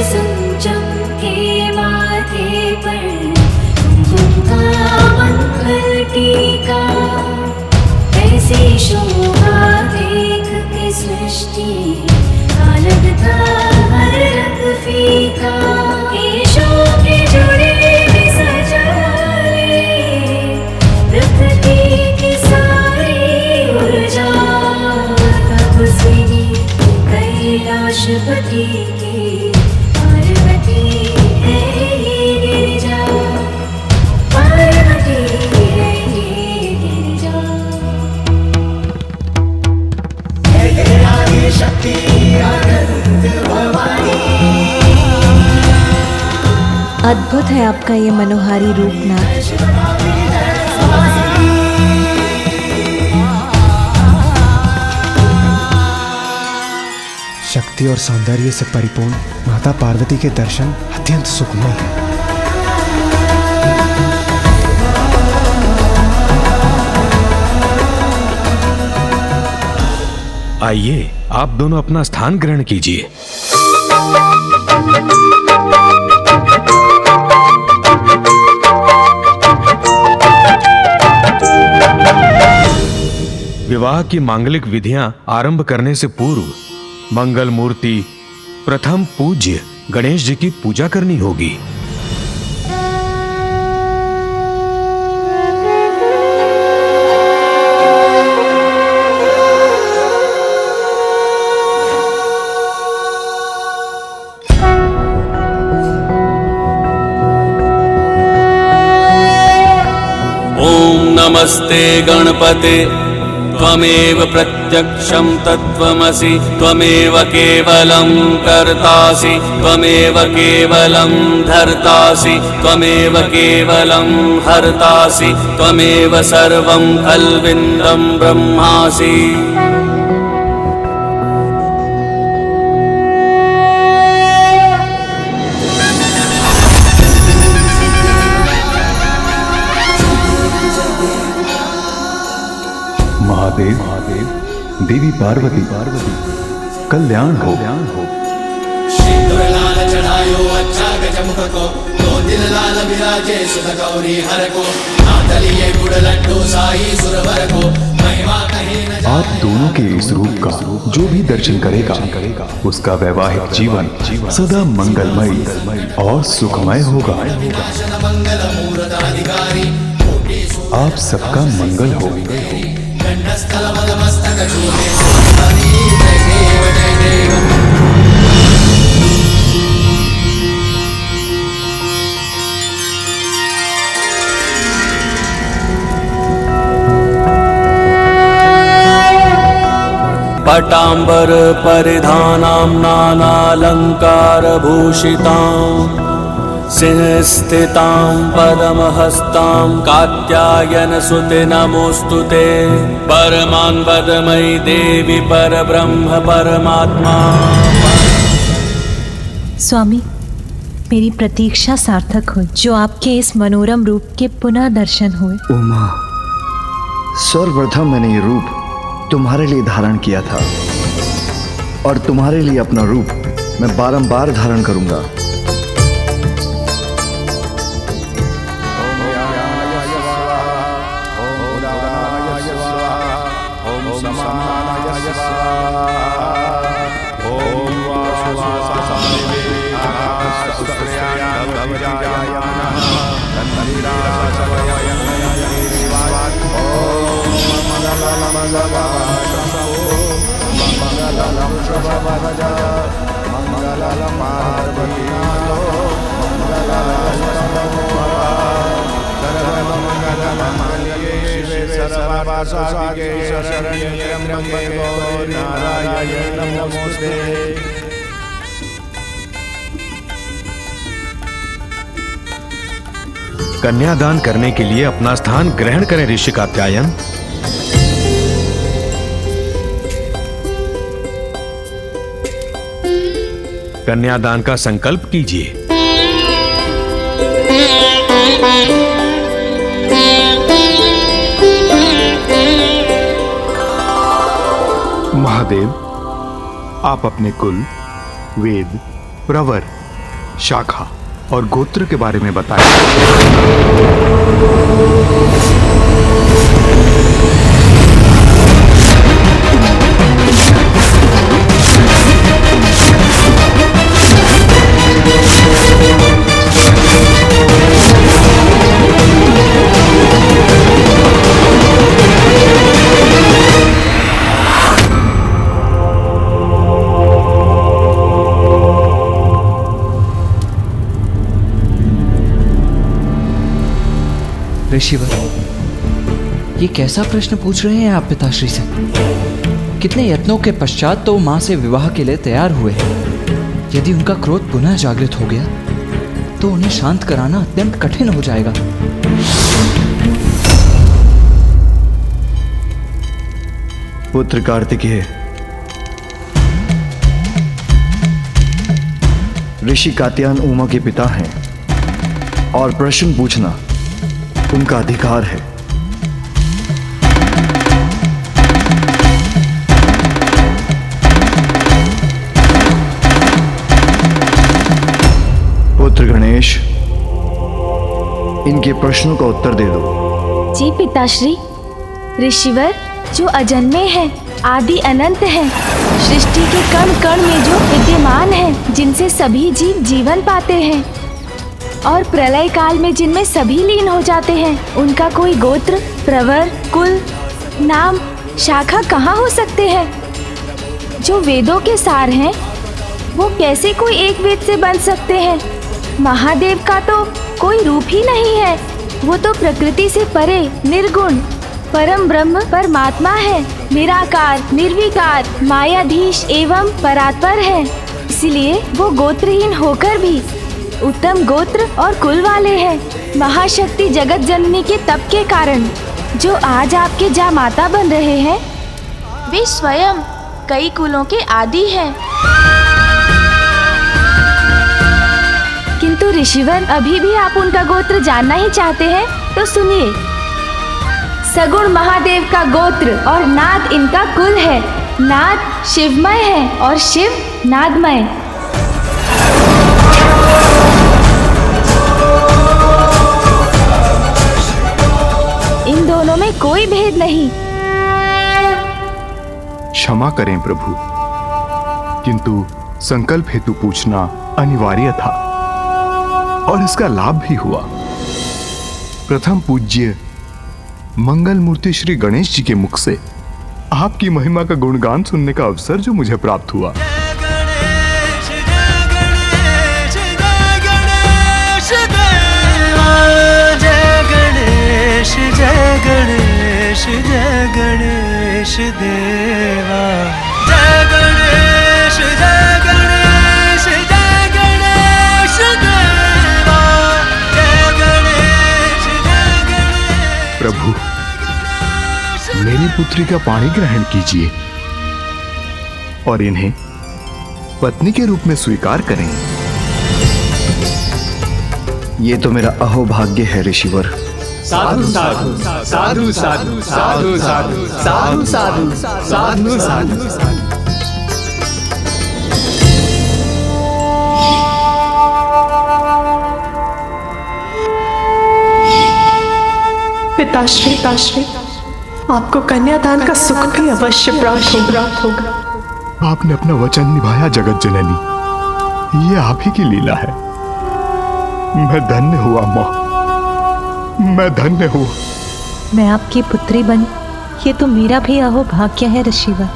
संचम के माथे पर कुमकुम का मंगल टीका, ऐसी शोभा देख के सृष्टि का लगता हर रंग फीका। केशों के जुड़े भी सजा ले प्रकृति की सारी ऊर्जा, तब स्विनी कैलाशपति की पार्वती है ये गिरिजा, पार्वती है ये गिरिजा। शक्ति आनंद भवानी। अद्भुत है आपका ये मनोहारी रूप नाथ। शक्ति और सौंदर्य से परिपूर्ण माता पार्वती के दर्शन अत्यंत सुखमय हैं। आइए, आप दोनों अपना स्थान ग्रहण कीजिए। विवाह की मांगलिक विधियां आरंभ करने से पूर्व मंगल मूर्ति प्रथम पूज्य गणेश जी की पूजा करनी होगी। नमस्ते गणपते त्वमेव प्रत्यक्षं तत्त्वमसि, त्वमेव केवलं कर्तासि, त्वमेव केवलं धर्तासि, त्वमेव केवलं हर्तासि, त्वमेव सर्वं खल्विन्दं ब्रह्मासि। महादेव, देवी पार्वती, कल्याण हो। सिंदूर लाल चढ़ायो अच्छा गजमुख को, दो दिल लाल विराजे सुध गौरी हर को, नाथ लिए गुड़ लड्डू साई सुरवर को, महिमा कहीं न जाए। आप दोनों के इस रूप का जो भी दर्शन करेगा उसका वैवाहिक जीवन सदा मंगलमय और सुखमय होगा। आप सबका मंगल हो। पटांबर परिधानां नानालंकारभूषितां, सिंहस्थितां पद्महस्तां कात्यायनसुते नमोस्तुते। परमानंदमयी देवी परब्रह्म परमात्मा। स्वामी, मेरी प्रतीक्षा सार्थक हुई जो आपके इस मनोरम रूप के पुनः दर्शन हुए। उमा, सर्वप्रथम मैंने ये रूप तुम्हारे लिए धारण किया था और तुम्हारे लिए अपना रूप मैं बारंबार धारण करूंगा। कन्यादान करने के लिए अपना स्थान ग्रहण करें ऋषि कात्यायन। कन्यादान का संकल्प कीजिए। महादेव, आप अपने कुल, वेद, प्रवर शाखा और गोत्र के बारे में बताया। ऋषिवर, ये कैसा प्रश्न पूछ रहे हैं आप पिताश्री से? कितने यत्नों के पश्चात तो मां से विवाह के लिए तैयार हुए हैं। यदि उनका क्रोध पुनः जागृत हो गया तो उन्हें शांत कराना अत्यंत कठिन हो जाएगा। पुत्र कार्तिकेय, ऋषि कात्यायन उमा के पिता हैं और प्रश्न पूछना उनका अधिकार है। पुत्र गणेश, इनके प्रश्नों का उत्तर दे दो। जी पिताश्री। ऋषिवर, जो अजन्मे हैं, आदि अनंत हैं, सृष्टि के कण कण में जो विद्यमान हैं, जिनसे सभी जीव जीवन पाते हैं और प्रलय काल में जिनमें सभी लीन हो जाते हैं, उनका कोई गोत्र, प्रवर, कुल, नाम, शाखा कहाँ हो सकते हैं? जो वेदों के सार हैं, वो कैसे कोई एक वेद से बन सकते हैं? महादेव का तो कोई रूप ही नहीं है। वो तो प्रकृति से परे, निर्गुण, परम ब्रह्म परमात्मा है, निराकार, निर्विकार, मायाधीश एवं परात्पर है। इसलिए वो गोत्रहीन होकर भी उत्तम गोत्र और कुल वाले हैं। महाशक्ति जगत जननी के तप के कारण जो आज आपके जामाता बन रहे हैं, वे स्वयं कई कुलों के आदि हैं। किंतु ऋषिवर, अभी भी आप उनका गोत्र जानना ही चाहते हैं तो सुनिए। सगुण महादेव का गोत्र और नाद इनका कुल है। नाद शिवमय है और शिव नादमय। इन दोनों में कोई भेद नहीं। क्षमा करें प्रभु, किंतु संकल्प हेतु पूछना अनिवार्य था और इसका लाभ भी हुआ। प्रथम पूज्य मंगल मूर्ति श्री गणेश जी के मुख से आपकी महिमा का गुणगान सुनने का अवसर जो मुझे प्राप्त हुआ। जय गणेश, जय गणेश देवा, जय गणेश, जय गणेश, जय गणेश देवा, जय गणेश, जय गणेश। प्रभु, मेरी पुत्री का पाणी ग्रहण कीजिए और इन्हें पत्नी के रूप में स्वीकार करें। ये तो मेरा अहोभाग्य है ऋषिवर। साधु साधु साधु साधु साधु साधु साधु साधु साधु साधु साधु। पिताश्री, आपको कन्यादान का सुख भी अवश्य प्राप्त होगा। आपने अपना वचन निभाया जगत जननी, ये आप ही की लीला है। मैं धन्य हुआ माँ, मैं धन्य हूँ। मैं आपकी पुत्री बनी, ये तो मेरा भी अहोभाग्य है ऋषिवर।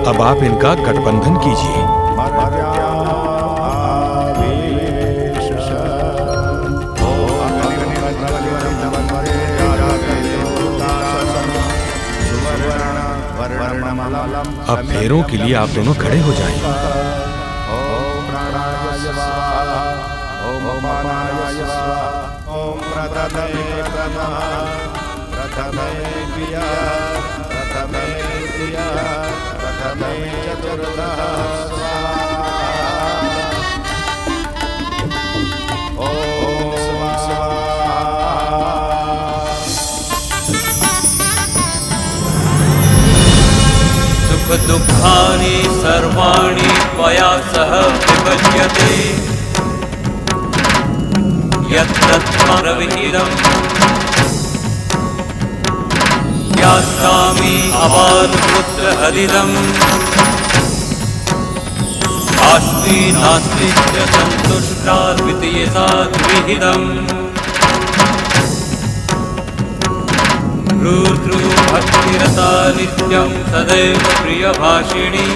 अब आप इनका गठबंधन कीजिए। अब फेरों के लिए आप दोनों खड़े हो जाएं। प्रथमे द्वितीया प्रथमे तृतीया प्रथमे चतुर्थः सुख दुःखानि सर्वाणि त्वया सह विभज्यते यत्तत्त्वरविहितम् यास्यामि अपारपुत्रहरिदम् अस्मि नास्ति च सन्तुष्टा द्वितीयसा द्विहितम् भक्तिरता नित्यं सदैव प्रियभाषिणी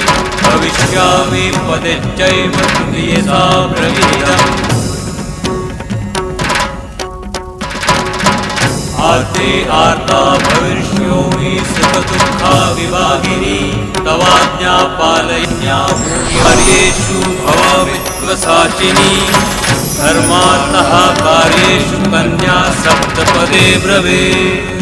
भविष्यामि पदेच्चैव तृतीयसा प्रविहितम् आर्ते आर्ता भविष्योमि सुखदुःखा विभागिनी तवाज्ञा पालयन्या कार्येषु भवामित्वसाचिनी धर्मार्थः कार्येषु कन्या सप्तपदे ब्रवीत्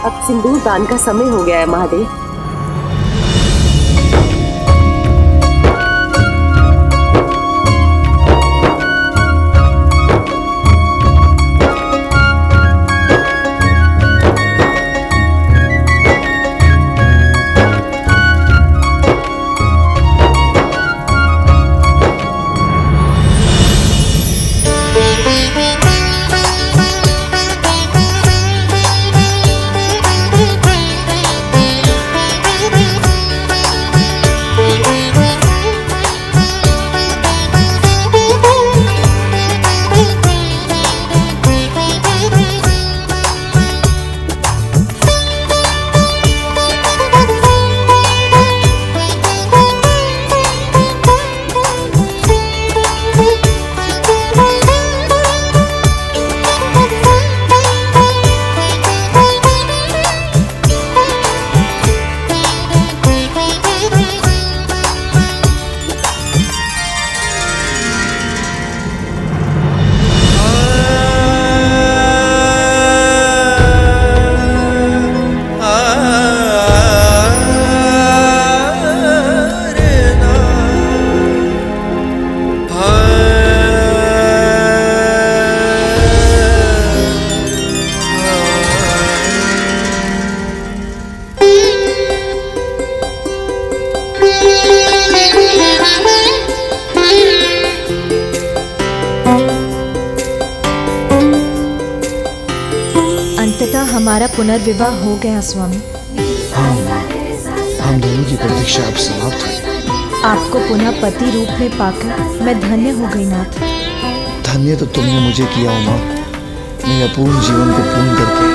अब सिंदूर दान का समय हो गया है महादेव। हमारा पुनर्विवाह हो गया स्वामी। हम दोनों की प्रतीक्षा अब समाप्त हुई। आपको पुनः पति रूप में पाकर मैं धन्य हो गई नाथ। धन्य तो तुमने मुझे किया उमा, मेरे अपूर्ण जीवन को पूर्ण करके।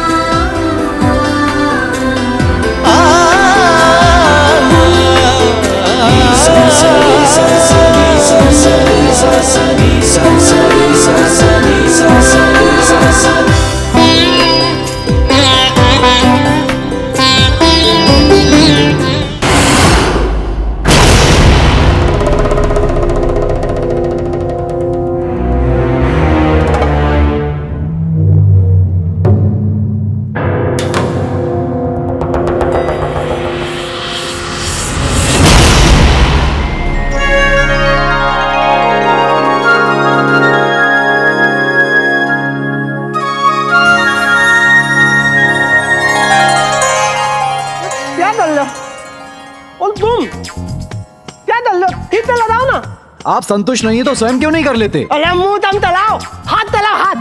आप संतुष्ट नहीं है तो स्वयं क्यों नहीं कर लेते? अरे मुंह दम तलाओ, हाथ तलाओ, हाथ।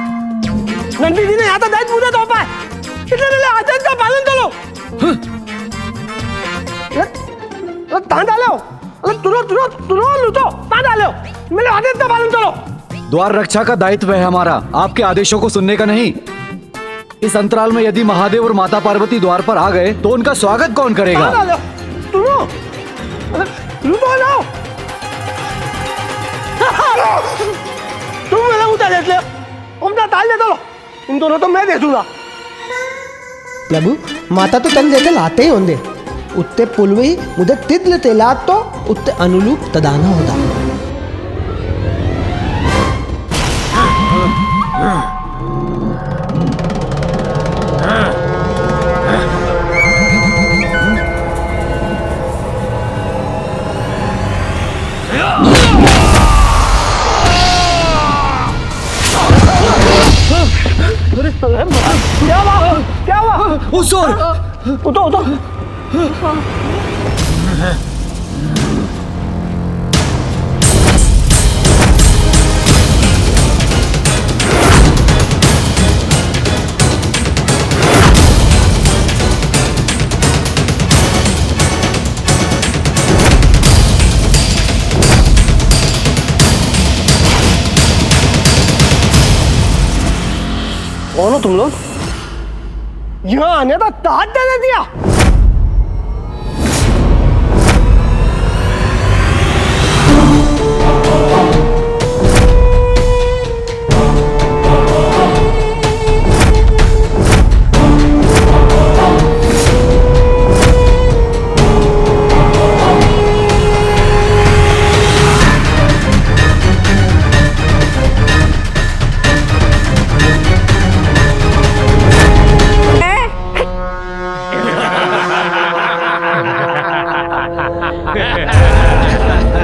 नंदी जी ने यहाँ तो दायित्व मुझे तो पाए, इसलिए आदेश का पालन करो। अरे तां डालो, अरे तुरो लूटो, तां डालो, मेरे आदेश का पालन करो। द्वार रक्षा का दायित्व है हमारा, आपके आदेशों को सुनने का नहीं। इस अंतराल में यदि महादेव और माता पार्वती द्वार पर आ गए तो उनका स्वागत कौन करेगा? तां डालो, तुरो, अरे लूटो जाओ। तुम मेरा उतार देते हो, उमदा ताल देता लो, इन दोनों तो मैं दे दूंगा। प्रभु माता तो तन देते लाते ही होंगे, उत्ते पुलवी मुझे तिद्ल तेलात तो उत्ते अनुरूप तदाना होता। क्या हुआ? उसोर उठो उठो। कौन हो तुम लोग? यहाँ आने का दाद दे दिया।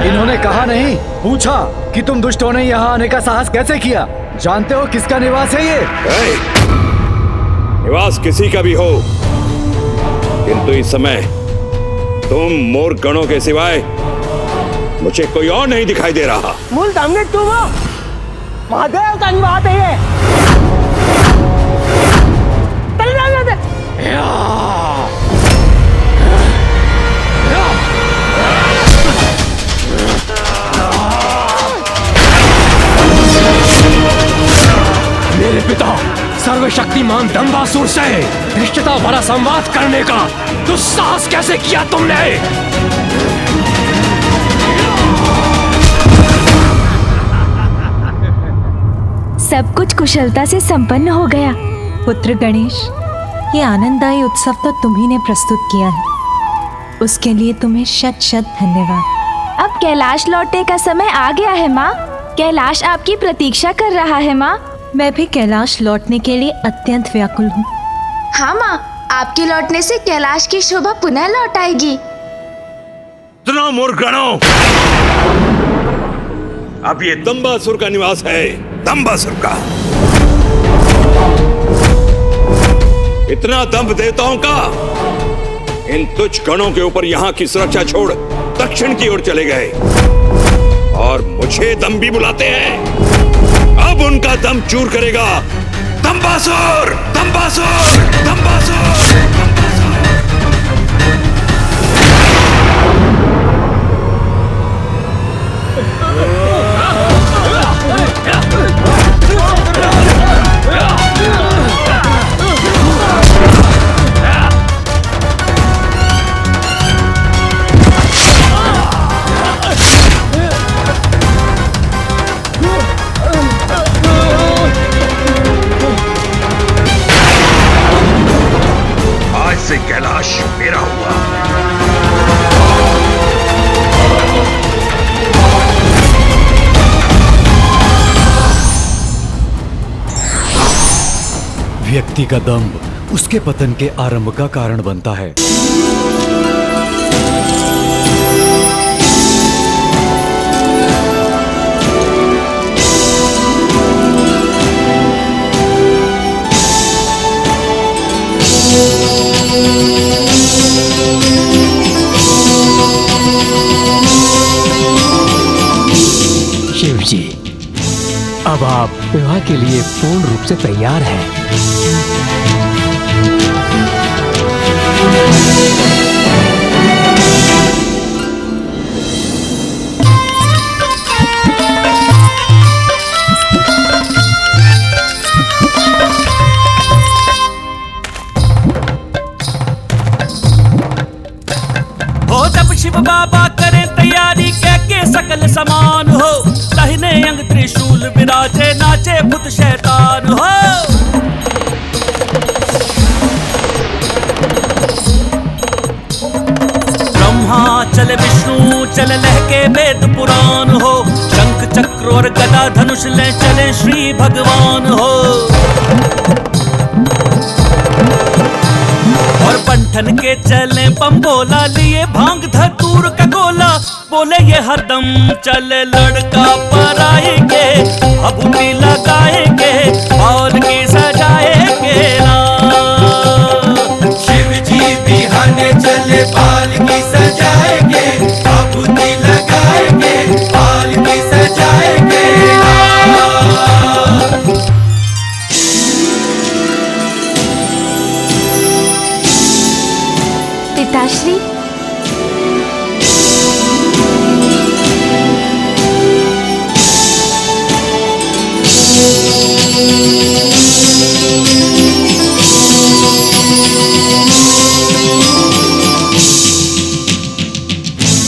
इन्होंने कहा नहीं, पूछा कि तुम दुष्टों ने यहाँ आने का साहस कैसे किया? जानते हो किसका निवास है ये? निवास किसी का भी हो, किंतु इस समय तुम मोर गणों के सिवाय मुझे कोई और नहीं दिखाई दे रहा। मूल सामने तुम हो, महादेव का निवास है ये। चल जाओ दे। मेरे पिता सर्वशक्तिमान दंबासुर से धृष्टता भरा संवाद करने का दुस्साहस कैसे किया तुमने? सब कुछ कुशलता से संपन्न हो गया। पुत्र गणेश, ये आनंददायी उत्सव तो तुम्ही ने प्रस्तुत किया है, उसके लिए तुम्हें शत शत धन्यवाद। अब कैलाश लौटने का समय आ गया है माँ। कैलाश आपकी प्रतीक्षा कर रहा है माँ। मैं भी कैलाश लौटने के लिए अत्यंत व्याकुल हूँ। हाँ माँ, आपके लौटने से कैलाश की शोभा पुनः लौट आएगी। सुनो मूर्खगणों, अब ये दंबासुर का निवास है, दंबासुर का। इतना दंभ देवताओं का, इन तुच्छ गणों के ऊपर यहाँ की सुरक्षा छोड़ दक्षिण की ओर चले गए और मुझे दंभी बुलाते हैं। अब उनका दम चूर करेगा दंबासुर, दंबासुर, दंबासुर। से कैलाश मेरा हुआ। व्यक्ति का दंभ उसके पतन के आरंभ का कारण बनता है। शिव जी, अब आप विवाह के लिए पूर्ण रूप से तैयार हैं। हो जब शिव बाबा करे तैयारी, कह के सकल समान हो। दाहिने ज्वाला धनुष ले चले श्री भगवान हो। और बंठन के चले बम्बोला लिए भांग धतूर का गोला, बोले ये हरदम चले लड़का पराएंगे, भभूति लगाएंगे और की सजाएंगे ना। शिव जी बिहाने चले पाल की सजाएंगे, भभूति लगाएंगे पाल की सजाएंगे ना। पिताश्री,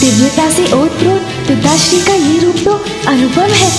दिव्यता से ओतप्रोत पिताश्री का ये रूप तो अनुपम है।